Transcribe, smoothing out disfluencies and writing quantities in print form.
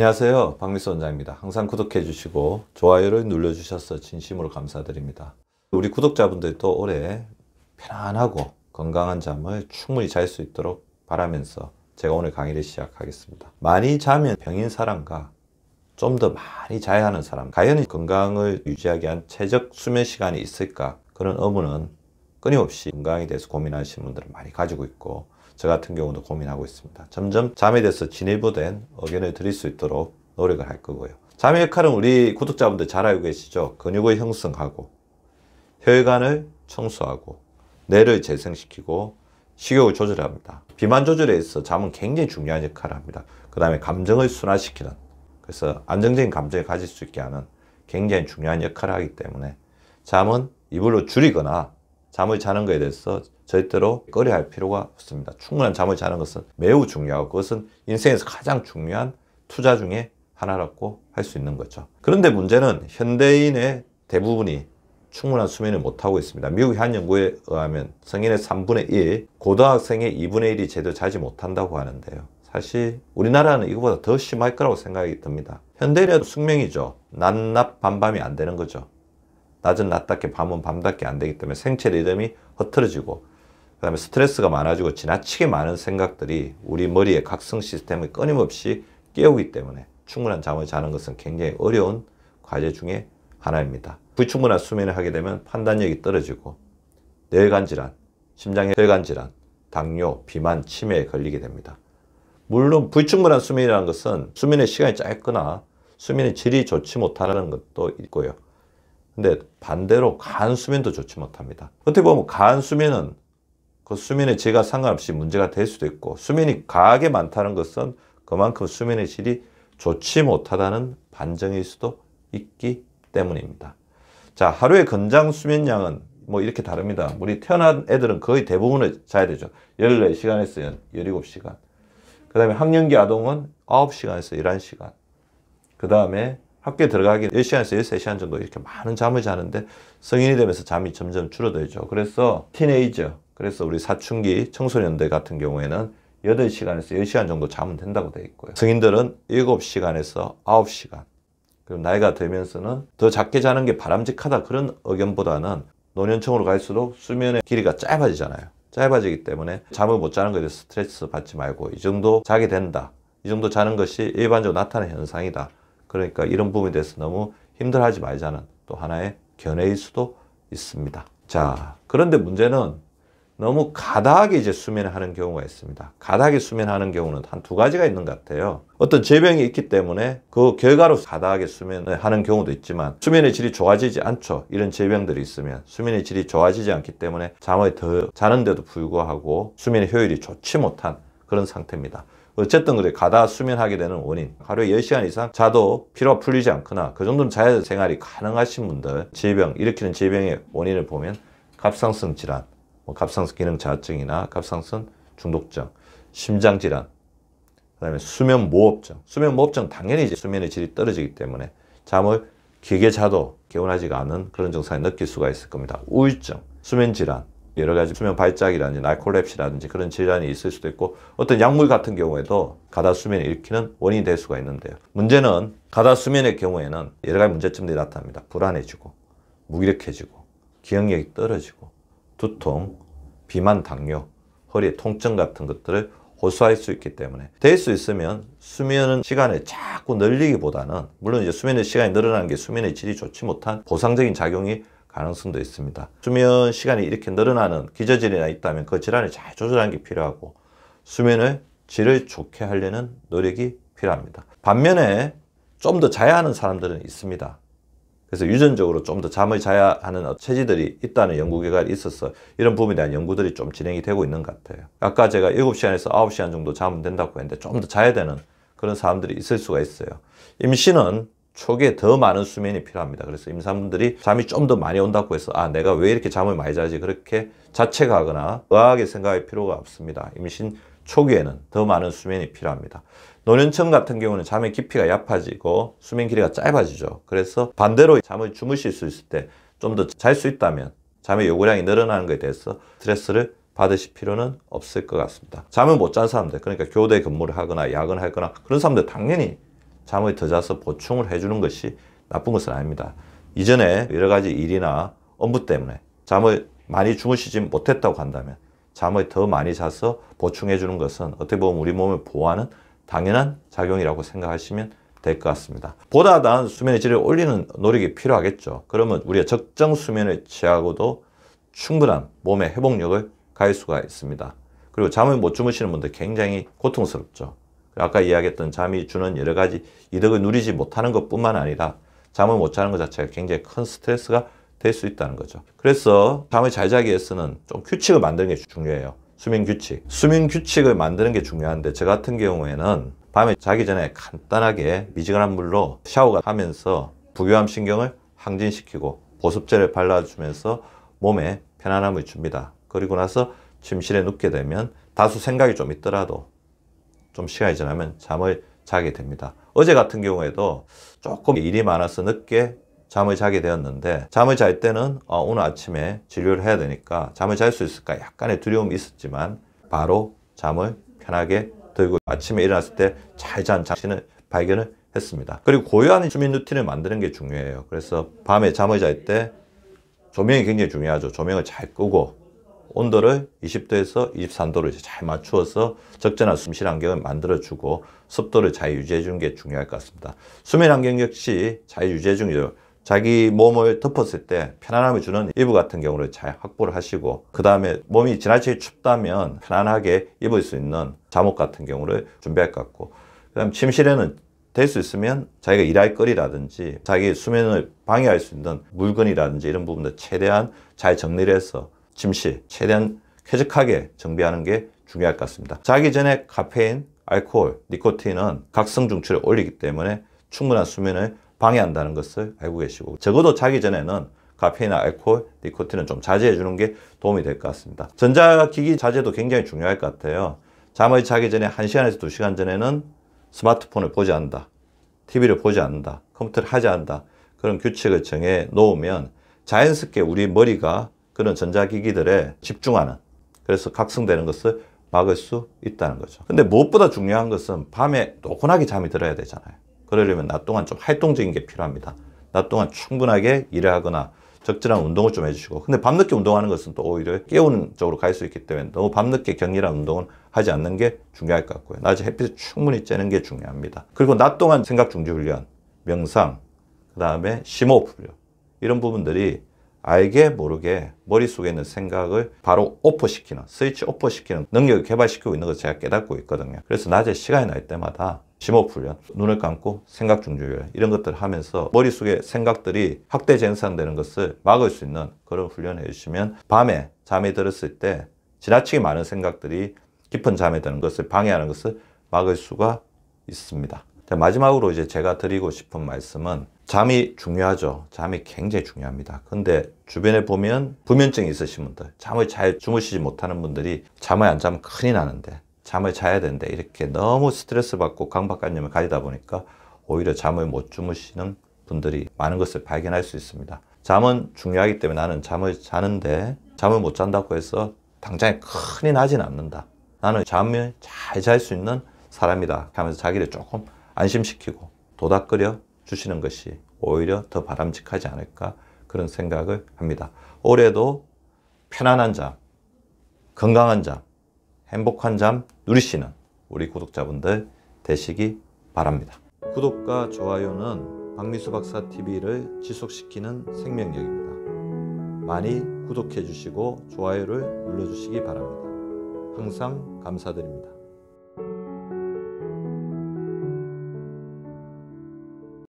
안녕하세요, 박미수 원장입니다. 항상 구독해 주시고 좋아요를 눌러 주셔서 진심으로 감사드립니다. 우리 구독자분들도 올해 편안하고 건강한 잠을 충분히 잘 수 있도록 바라면서 제가 오늘 강의를 시작하겠습니다. 많이 자면 병인 사람과 좀 더 많이 자야 하는 사람, 과연 건강을 유지하기 위한 최적 수면 시간이 있을까? 그런 의문은 끊임없이 건강에 대해서 고민하시는 분들은 많이 가지고 있고, 저 같은 경우도 고민하고 있습니다. 점점 잠에 대해서 진일보된 의견을 드릴 수 있도록 노력을 할 거고요. 잠의 역할은 우리 구독자분들 잘 알고 계시죠? 근육을 형성하고, 혈관을 청소하고, 뇌를 재생시키고, 식욕을 조절합니다. 비만 조절에 있어서 잠은 굉장히 중요한 역할을 합니다. 그 다음에 감정을 순화시키는, 그래서 안정적인 감정을 가질 수 있게 하는 굉장히 중요한 역할을 하기 때문에 잠은 이불로 줄이거나 잠을 자는 것에 대해서 절대로 꺼려할 필요가 없습니다. 충분한 잠을 자는 것은 매우 중요하고, 그것은 인생에서 가장 중요한 투자 중에 하나라고 할 수 있는 거죠. 그런데 문제는 현대인의 대부분이 충분한 수면을 못하고 있습니다. 미국의 한 연구에 의하면 성인의 3분의 1, 고등학생의 2분의 1이 제대로 자지 못한다고 하는데요. 사실 우리나라는 이거보다 더 심할 거라고 생각이 듭니다. 현대인의 숙명이죠. 낮낮 밤밤이 안 되는 거죠. 낮은 낮답게 밤은 밤답게 안 되기 때문에 생체 리듬이 흐트러지고, 그 다음에 스트레스가 많아지고 지나치게 많은 생각들이 우리 머리의 각성 시스템을 끊임없이 깨우기 때문에 충분한 잠을 자는 것은 굉장히 어려운 과제 중에 하나입니다. 불충분한 수면을 하게 되면 판단력이 떨어지고 뇌혈관 질환, 심장혈관 질환, 당뇨, 비만, 치매에 걸리게 됩니다. 물론 불충분한 수면이라는 것은 수면의 시간이 짧거나 수면의 질이 좋지 못하는 것도 있고요. 근데 반대로 과한 수면도 좋지 못합니다. 어떻게 보면 과한 수면은 그 수면의 질과 상관없이 문제가 될 수도 있고, 수면이 과하게 많다는 것은 그만큼 수면의 질이 좋지 못하다는 반증일 수도 있기 때문입니다. 자, 하루의 권장 수면량은 뭐 이렇게 다릅니다. 우리 태어난 애들은 거의 대부분을 자야 되죠. 14시간에서 17시간. 그 다음에 학령기 아동은 9시간에서 11시간. 그 다음에 학교에 들어가기 10시간에서 13시간 정도 이렇게 많은 잠을 자는데, 성인이 되면서 잠이 점점 줄어들죠. 그래서 티네이저, 그래서 우리 사춘기 청소년들 같은 경우에는 8시간에서 10시간 정도 자면 된다고 되어 있고요. 성인들은 7시간에서 9시간. 그리고 나이가 들면서는 더 작게 자는 게 바람직하다, 그런 의견보다는 노년층으로 갈수록 수면의 길이가 짧아지잖아요. 짧아지기 때문에 잠을 못 자는 것에 대해서 스트레스 받지 말고, 이 정도 자게 된다, 이 정도 자는 것이 일반적으로 나타나는 현상이다, 그러니까 이런 부분에 대해서 너무 힘들어하지 말자는 또 하나의 견해일 수도 있습니다. 자, 그런데 문제는 너무 가다하게 이제 수면을 하는 경우가 있습니다. 가다하게 수면하는 경우는 한 두 가지가 있는 것 같아요. 어떤 질병이 있기 때문에 그 결과로 가다하게 수면을 하는 경우도 있지만, 수면의 질이 좋아지지 않죠. 이런 질병들이 있으면 수면의 질이 좋아지지 않기 때문에 잠을 더 자는데도 불구하고 수면의 효율이 좋지 못한 그런 상태입니다. 어쨌든 그래, 가다 수면하게 되는 원인, 하루에 10시간 이상 자도 피로가 풀리지 않거나 그 정도는 자야 생활이 가능하신 분들, 질병, 일으키는 질병의 원인을 보면 갑상선 질환, 갑상선 기능 저하증이나 갑상선 중독증, 심장질환, 그 다음에 수면무호흡증. 수면무호흡증 당연히 이제 수면의 질이 떨어지기 때문에 잠을 길게 자도 개운하지가 않은 그런 증상을 느낄 수가 있을 겁니다. 우울증, 수면질환, 여러 가지 수면 발작이라든지 나콜랩시라든지 그런 질환이 있을 수도 있고, 어떤 약물 같은 경우에도 가다 수면을 일으키는 원인이 될 수가 있는데요. 문제는 가다 수면의 경우에는 여러 가지 문제점들이 나타납니다. 불안해지고, 무기력해지고, 기억력이 떨어지고, 두통, 비만, 당뇨, 허리의 통증 같은 것들을 호소할 수 있기 때문에, 될 수 있으면 수면 시간을 자꾸 늘리기보다는, 물론 이제 수면의 시간이 늘어나는 게 수면의 질이 좋지 못한 보상적인 작용이 가능성도 있습니다. 수면 시간이 이렇게 늘어나는 기저질이나 있다면 그 질환을 잘 조절하는 게 필요하고, 수면의 질을 좋게 하려는 노력이 필요합니다. 반면에 좀 더 자야 하는 사람들은 있습니다. 그래서 유전적으로 좀 더 잠을 자야 하는 체질들이 있다는 연구 결과가 있어서 이런 부분에 대한 연구들이 좀 진행이 되고 있는 것 같아요. 아까 제가 7시간에서 9시간 정도 자면 된다고 했는데, 좀 더 자야 되는 그런 사람들이 있을 수가 있어요. 임신은 초기에 더 많은 수면이 필요합니다. 그래서 임산부들이 잠이 좀 더 많이 온다고 해서 내가 왜 이렇게 잠을 많이 자지, 그렇게 자책하거나 의아하게 생각할 필요가 없습니다. 임신 초기에는 더 많은 수면이 필요합니다. 노년층 같은 경우는 잠의 깊이가 얕아지고 수면 길이가 짧아지죠. 그래서 반대로 잠을 주무실 수 있을 때 좀 더 잘 수 있다면 잠의 요구량이 늘어나는 것에 대해서 스트레스를 받으실 필요는 없을 것 같습니다. 잠을 못 잔 사람들, 그러니까 교대 근무를 하거나 야근을 하거나 그런 사람들 당연히 잠을 더 자서 보충을 해주는 것이 나쁜 것은 아닙니다. 이전에 여러 가지 일이나 업무 때문에 잠을 많이 주무시지 못했다고 한다면 잠을 더 많이 자서 보충해 주는 것은 어떻게 보면 우리 몸을 보호하는 당연한 작용이라고 생각하시면 될 것 같습니다. 보다 나은 수면의 질을 올리는 노력이 필요하겠죠. 그러면 우리가 적정 수면을 취하고도 충분한 몸의 회복력을 가질 수가 있습니다. 그리고 잠을 못 주무시는 분들 굉장히 고통스럽죠. 아까 이야기했던 잠이 주는 여러 가지 이득을 누리지 못하는 것뿐만 아니라 잠을 못 자는 것 자체가 굉장히 큰 스트레스가 될 수 있다는 거죠. 그래서 잠을 잘 자기 위해서는 좀 규칙을 만드는 게 중요해요. 수면 규칙. 수면 규칙을 만드는 게 중요한데 저 같은 경우에는 밤에 자기 전에 간단하게 미지근한 물로 샤워가 하면서 부교감 신경을 항진시키고 보습제를 발라주면서 몸에 편안함을 줍니다. 그리고 나서 침실에 눕게 되면 다수 생각이 좀 있더라도 좀 시간이 지나면 잠을 자게 됩니다. 어제 같은 경우에도 조금 일이 많아서 늦게 잠을 자게 되었는데 잠을 잘 때는 오늘 아침에 진료를 해야 되니까 잠을 잘 수 있을까 약간의 두려움이 있었지만 바로 잠을 편하게 들고 아침에 일어났을 때 잘 잔 자신을 발견을 했습니다. 그리고 고요한 수면 루틴을 만드는 게 중요해요. 그래서 밤에 잠을 잘 때 조명이 굉장히 중요하죠. 조명을 잘 끄고 온도를 20도에서 23도로 잘 맞추어서 적절한 숨쉴 환경을 만들어주고 습도를 잘 유지해 주는 게 중요할 것 같습니다. 수면 환경 역시 잘 유지해 주는 게 자기 몸을 덮었을 때 편안함을 주는 이불 같은 경우를 잘 확보를 하시고 그 다음에 몸이 지나치게 춥다면 편안하게 입을 수 있는 잠옷 같은 경우를 준비할 것 같고 그 다음 침실에는 될 수 있으면 자기가 일할 거리라든지 자기 수면을 방해할 수 있는 물건이라든지 이런 부분들 최대한 잘 정리를 해서 침실 최대한 쾌적하게 정비하는 게 중요할 것 같습니다. 자기 전에 카페인, 알코올, 니코틴은 각성 중추를 올리기 때문에 충분한 수면을 방해한다는 것을 알고 계시고 적어도 자기 전에는 카페인이나 알코올, 니코틴은 좀 자제해 주는 게 도움이 될 것 같습니다. 전자기기 자제도 굉장히 중요할 것 같아요. 잠을 자기 전에 1시간에서 2시간 전에는 스마트폰을 보지 않는다. TV를 보지 않는다. 컴퓨터를 하지 않는다. 그런 규칙을 정해 놓으면 자연스럽게 우리 머리가 그런 전자기기들에 집중하는 그래서 각성되는 것을 막을 수 있다는 거죠. 근데 무엇보다 중요한 것은 밤에 노곤하게 잠이 들어야 되잖아요. 그러려면 낮 동안 좀 활동적인 게 필요합니다. 낮 동안 충분하게 일을 하거나 적절한 운동을 좀 해주시고 근데 밤늦게 운동하는 것은 또 오히려 깨우는 쪽으로 갈 수 있기 때문에 너무 밤늦게 격렬한 운동은 하지 않는 게 중요할 것 같고요. 낮에 햇빛을 충분히 쬐는 게 중요합니다. 그리고 낮 동안 생각 중지 훈련, 명상, 그 다음에 심호흡 훈련 이런 부분들이 알게 모르게 머릿속에 있는 생각을 바로 오프시키는 스위치 오프시키는 능력을 개발시키고 있는 것을 제가 깨닫고 있거든요. 그래서 낮에 시간이 날 때마다 심호흡 훈련, 눈을 감고 생각 중지 훈련 이런 것들을 하면서 머릿속에 생각들이 확대 재생산되는 것을 막을 수 있는 그런 훈련을 해주시면 밤에 잠이 들었을 때 지나치게 많은 생각들이 깊은 잠에 드는 것을 방해하는 것을 막을 수가 있습니다. 마지막으로 이제 제가 드리고 싶은 말씀은 잠이 중요하죠. 잠이 굉장히 중요합니다. 근데 주변에 보면 불면증이 있으신 분들, 잠을 잘 주무시지 못하는 분들이 잠을 안 자면 큰일 나는데 잠을 자야 되는데 이렇게 너무 스트레스 받고 강박관념을 가지다 보니까 오히려 잠을 못 주무시는 분들이 많은 것을 발견할 수 있습니다. 잠은 중요하기 때문에 나는 잠을 자는데 잠을 못 잔다고 해서 당장에 큰일 나진 않는다. 나는 잠을 잘 잘 수 있는 사람이다 하면서 자기를 조금 안심시키고 도닥거려 주시는 것이 오히려 더 바람직하지 않을까 그런 생각을 합니다. 올해도 편안한 잠, 건강한 잠, 행복한 잠 누리시는 우리 구독자분들 되시기 바랍니다. 구독과 좋아요는 박미수 박사 TV를 지속시키는 생명력입니다. 많이 구독해 주시고 좋아요를 눌러 주시기 바랍니다. 항상 감사드립니다.